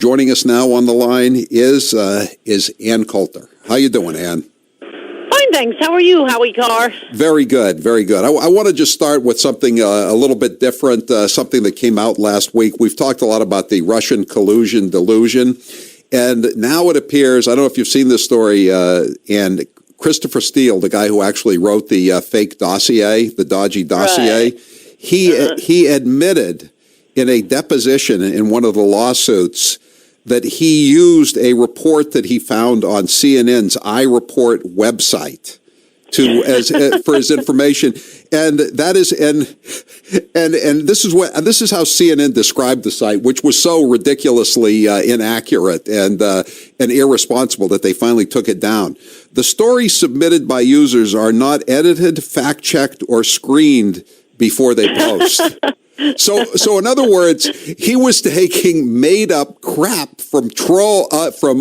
Joining us now on the line is Ann Coulter. How you doing, Ann? Fine, thanks. How are you, Howie Carr? Very good, very good. I want to just start with something a little bit different, something that came out last week. We've talked a lot about the Russian collusion delusion, and now it appears, I don't know if you've seen this story, and Christopher Steele, the guy who actually wrote the fake dossier, the dodgy dossier, Right. he admitted in a deposition in one of the lawsuits that he used a report that he found on CNN's iReport website for his information, and that is and this is how CNN described the site, which was so ridiculously inaccurate and irresponsible that they finally took it down. The stories submitted by users are not edited, fact-checked, or screened before they post. So in other words, he was taking made-up crap from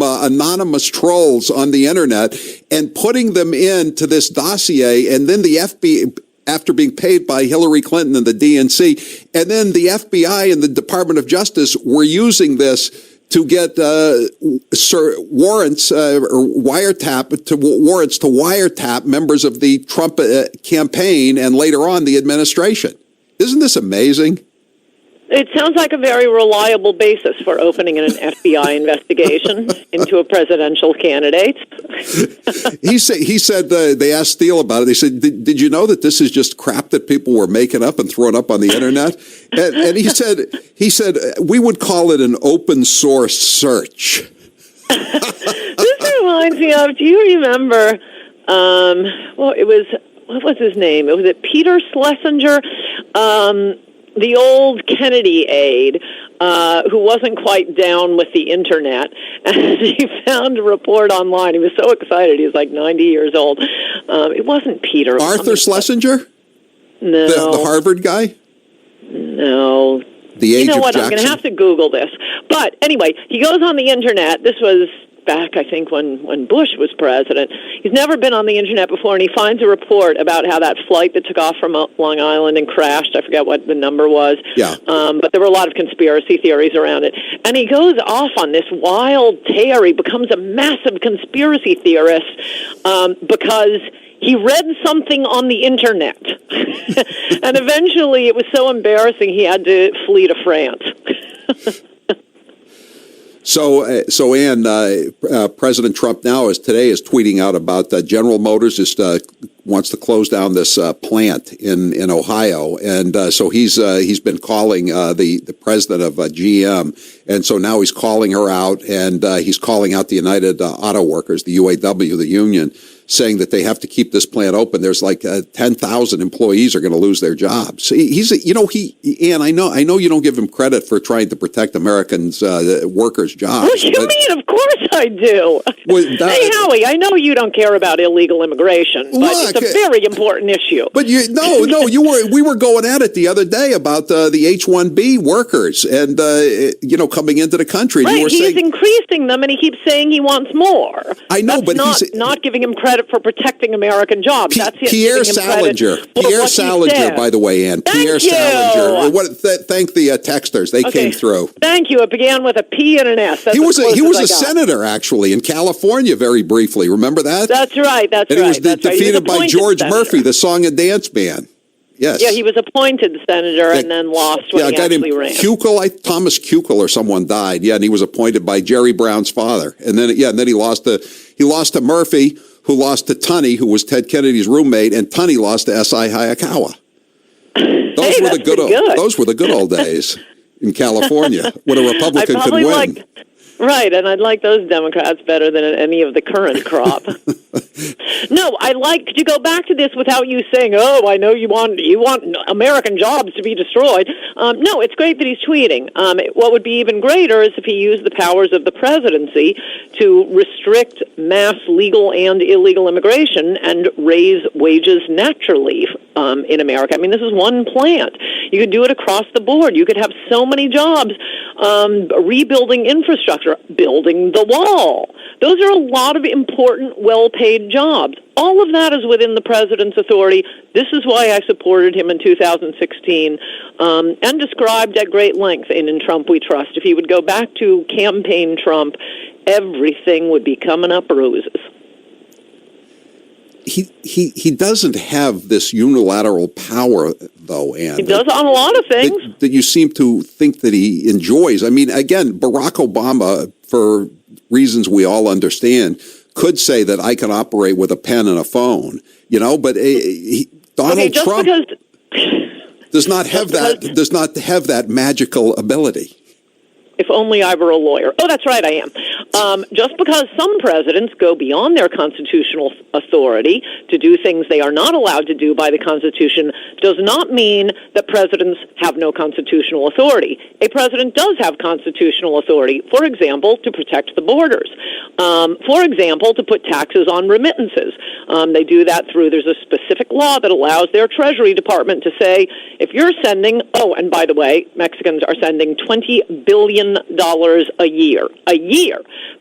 anonymous trolls on the internet and putting them into this dossier, and then the FBI, after being paid by Hillary Clinton and the DNC, and then the FBI and the Department of Justice were using this to get warrants or warrants to wiretap members of the Trump campaign and later on the administration. Isn't this amazing? It sounds like a very reliable basis for opening an FBI investigation into a presidential candidate. He said they asked Steele about it. They said, did you know that this is just crap that people were making up and throwing up on the internet? And he said we would call it an open source search. This reminds me of, do you remember, what was his name? Was it Peter Schlesinger? The old Kennedy aide who wasn't quite down with the internet, and he found a report online. He was so excited. He was like 90 years old. It wasn't Peter. Arthur Schlesinger? No. The Harvard guy? No. The age You know of what? Jackson? I'm going to have to Google this. But anyway, he goes on the internet. This was back, I think, when Bush was president. He's never been on the internet before, and he finds a report about how that flight that took off from Long Island and crashed, I forget what the number was, Yeah. But there were a lot of conspiracy theories around it. And he goes off on this wild tear. He becomes a massive conspiracy theorist because he read something on the internet. And eventually it was so embarrassing he had to flee to France. So Ann, President Trump now today is tweeting out about General Motors wants to close down this plant in Ohio, and so he's been calling the president of GM, and so now he's calling her out, and he's calling out the United Auto Workers, the UAW, the union, saying that they have to keep this plant open. There's like 10,000 employees are going to lose their jobs. Ann, I know you don't give him credit for trying to protect Americans, workers' jobs. What do you mean? Of course I do. Hey, Howie, I know you don't care about illegal immigration, but it's a very important issue. But we were going at it the other day about the H-1B workers and coming into the country. Right, you were he's increasing them, and he keeps saying he wants more. I know, That's but not giving him credit for protecting American jobs. That's Pierre Salinger. Pierre Salinger, by the way, Ann. Pierre Salinger. Thank the texters. They came through. Thank you. It began with a P and an S. That's he was a senator, actually, in California very briefly. Remember that? That's right. And he was defeated by George Murphy, the song and dance band. Yes. Yeah, he was appointed senator and then lost when he actually ran. Thomas Kuchel or someone died. Yeah, and he was appointed by Jerry Brown's father. And then he lost to Murphy, who lost to Tunney, who was Ted Kennedy's roommate, and Tunney lost to S.I. Hayakawa. Those were the good old days in California when a Republican could win. Right, and I'd like those Democrats better than any of the current crop. No, could you go back to this without you saying, oh, I know you want American jobs to be destroyed. No, it's great that he's tweeting. What would be even greater is if he used the powers of the presidency to restrict mass legal and illegal immigration and raise wages naturally in America. I mean, this is one plant. You could do it across the board. You could have so many jobs rebuilding infrastructure, building the wall, Those are a lot of important, well-paid jobs. All of that is within the president's authority. This is why I supported him in 2016 and described at great length in Trump We Trust. If he would go back to campaign Trump, everything would be coming up roses. He doesn't have this unilateral power, though, Ann. He does on a lot of things. That you seem to think that he enjoys. I mean, again, Barack Obama, for reasons we all understand, could say that I can operate with a pen and a phone, but Donald Trump does not have that magical ability. If only I were a lawyer. Oh, that's right, I am. Just because some presidents go beyond their constitutional authority to do things they are not allowed to do by the Constitution does not mean that presidents have no constitutional authority. A president does have constitutional authority, for example, to protect the borders. For example, to put taxes on remittances. They do that there's a specific law that allows their Treasury Department to say, if you're sending, and by the way, Mexicans are sending $20 billion a year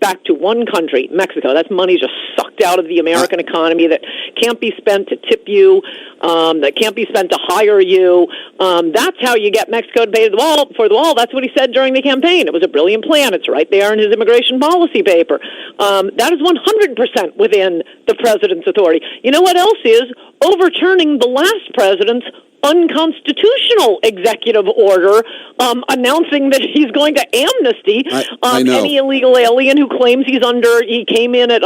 back to one country, Mexico. That's money just sucked out of the American economy that can't be spent to tip you, that can't be spent to hire you. That's how you get Mexico to pay for the wall. That's what he said during the campaign. It was a brilliant plan. It's right there in his immigration policy paper. That is 100% within the president's authority. You know what else is? Overturning the last president's unconstitutional executive order announcing that he's going to amnesty any illegal alien who claims he came in at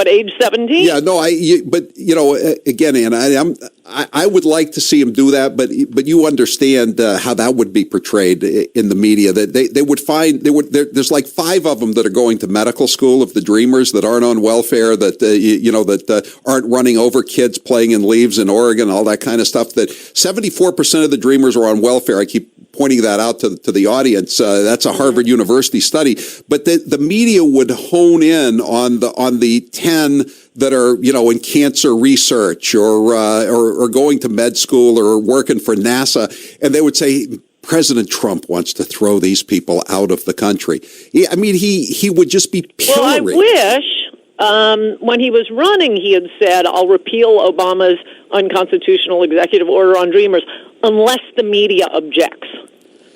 age 17. Yeah, no, again, Ann, I would like to see him do that, but you understand how that would be portrayed in the media. That they would find there's like 5 of them that are going to medical school of the Dreamers that aren't on welfare, that aren't running over kids playing in leaves in Oregon, all that kind of stuff. That 74% of the Dreamers are on welfare. I keep pointing that out to the audience. That's a Harvard University study. But the media would hone in on the 10 that are in cancer research or going to med school or working for NASA, and they would say President Trump wants to throw these people out of the country. He would just be pilloried. Well, I wish when he was running he had said, I'll repeal Obama's unconstitutional executive order on Dreamers unless the media objects.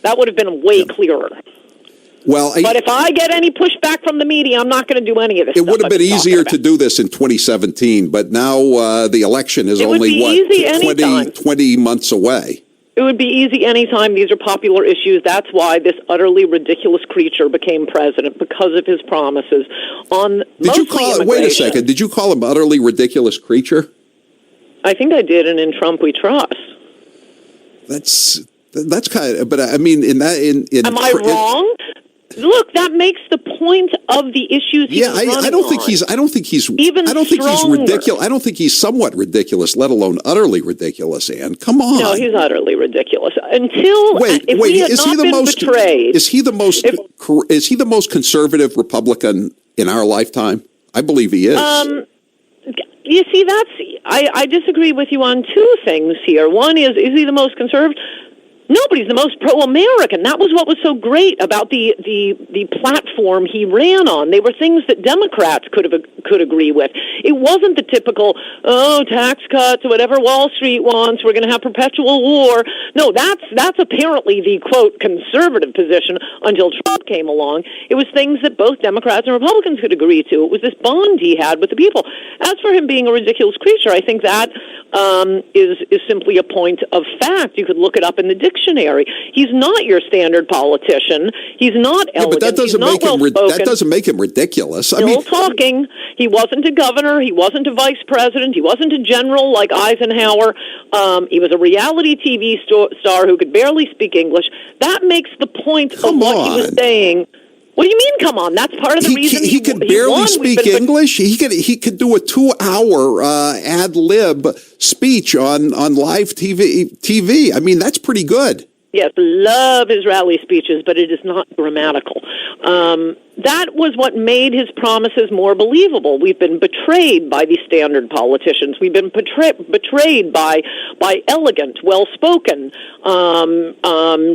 That would have been way clearer. Well, but if I get any pushback from the media, I'm not going to do any of this. It would have been easier to do this in 2017, but now the election is only 20 months away. It would be easy anytime. These are popular issues. That's why this utterly ridiculous creature became president, because of his promises on immigration. Wait a second. Did you call him utterly ridiculous creature? I think I did, and in Trump We Trust. That's kind of, but I mean, am I wrong? Look, that makes the point of the issues he's running on. I don't think he's ridiculous. I don't think he's somewhat ridiculous, let alone utterly ridiculous, Ann. Come on. No, he's utterly ridiculous. Is he the most conservative Republican in our lifetime? I believe he is. You see, I disagree with you on 2 things here. One is he the most conservative? Nobody's the most pro-American. That was what was so great about the platform he ran on. They were things that Democrats could agree with. It wasn't the typical, tax cuts, whatever Wall Street wants, we're going to have perpetual war. No, that's apparently the, quote, conservative position until Trump came along. It was things that both Democrats and Republicans could agree to. It was this bond he had with the people. As for him being a ridiculous creature, I think that is simply a point of fact. You could look it up in the dictionary. He's not your standard politician. He's not elegant. But that doesn't make him ridiculous. Still talking. He wasn't a governor. He wasn't a vice president. He wasn't a general like Eisenhower. He was a reality TV star who could barely speak English. That makes the point of what he was saying. What do you mean, come on? That's part of the reason he could barely speak English. He could do a 2-hour ad lib speech on live TV. I mean, that's pretty good. Yes, love his rally speeches, but it is not grammatical. that was what made his promises more believable. We've been betrayed by these standard politicians. We've been betrayed by elegant, well-spoken,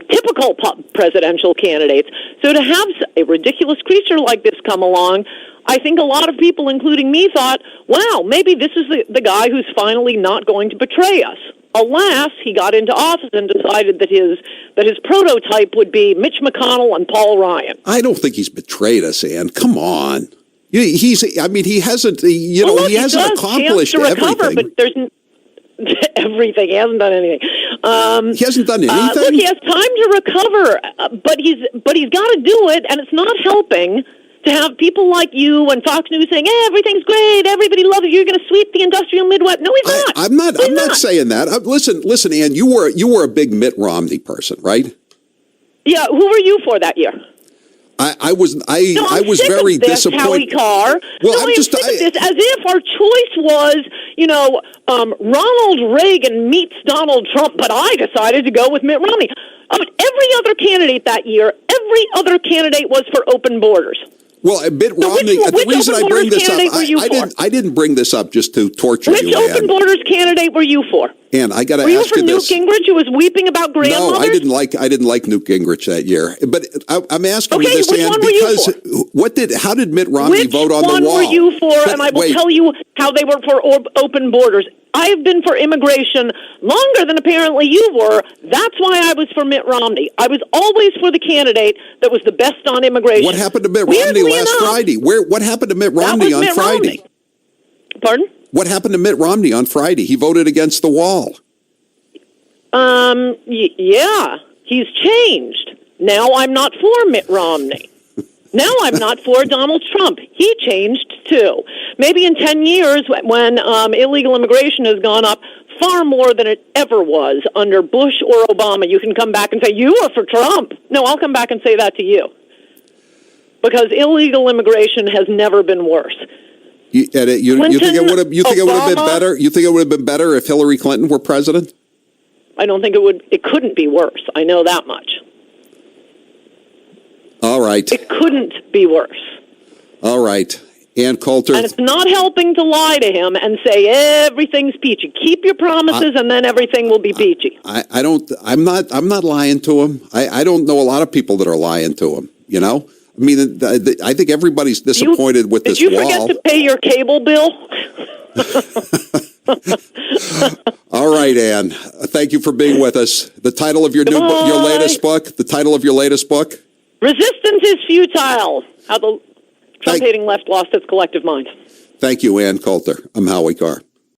typical presidential candidates. So to have a ridiculous creature like this come along, I think a lot of people, including me, thought, wow, maybe this is the guy who's finally not going to betray us. Alas, he got into office and decided that his prototype would be Mitch McConnell and Paul Ryan. I don't think he's betrayed us, Ann. Come on. He hasn't, he hasn't accomplished everything. But there's everything. He hasn't done anything. He hasn't done anything? Look, he has time to recover, but he's got to do it, and it's not helping to have people like you and Fox News saying, everything's great, everybody loves you, you're going to sweep the industrial Midwest. No, he's not. I'm not saying that. Listen, Ann, you were a big Mitt Romney person, right? Yeah, who were you for that year? I was very disappointed. Howie Carr. Well, I'm sick of this, as if our choice was, Ronald Reagan meets Donald Trump, but I decided to go with Mitt Romney. Every other candidate that year, was for open borders. Well, Mitt Romney, the reason I bring this up, I didn't bring this up just to torture you, Which open borders candidate were you for? And I got to ask you you this. Were you for Newt Gingrich, who was weeping about grandmothers? No, I didn't like Newt Gingrich that year. But I'm asking you this, which Ann, one were because you for? How did Mitt Romney vote on the wall? Which one were you for? And I will tell you how they were for open borders. I've been for immigration longer than apparently you were. That's why I was for Mitt Romney. I was always for the candidate that was the best on immigration. What happened to Mitt Romney last Friday? What happened to Mitt Romney on Friday? Pardon? What happened to Mitt Romney on Friday? He voted against the wall. Yeah, he's changed. Now I'm not for Mitt Romney. Now I'm not for Donald Trump. He changed, too. Maybe in 10 years, when illegal immigration has gone up far more than it ever was under Bush or Obama, you can come back and say, you were for Trump. No, I'll come back and say that to you. Because illegal immigration has never been worse. You think it would have been better? You think it would have been better if Hillary Clinton were president? I don't think it couldn't be worse. I know that much. All right. It couldn't be worse. All right. Ann Coulter. And it's not helping to lie to him and say everything's peachy. Keep your promises and then everything will be peachy. I'm not lying to him. I don't know a lot of people that are lying to him, I mean, I think everybody's disappointed with this wall. Did you forget to pay your cable bill? All right, Ann. Thank you for being with us. The title of your latest book? Resistance is Futile. How the Trump-hating left lost its collective mind. Thank you, Ann Coulter. I'm Howie Carr.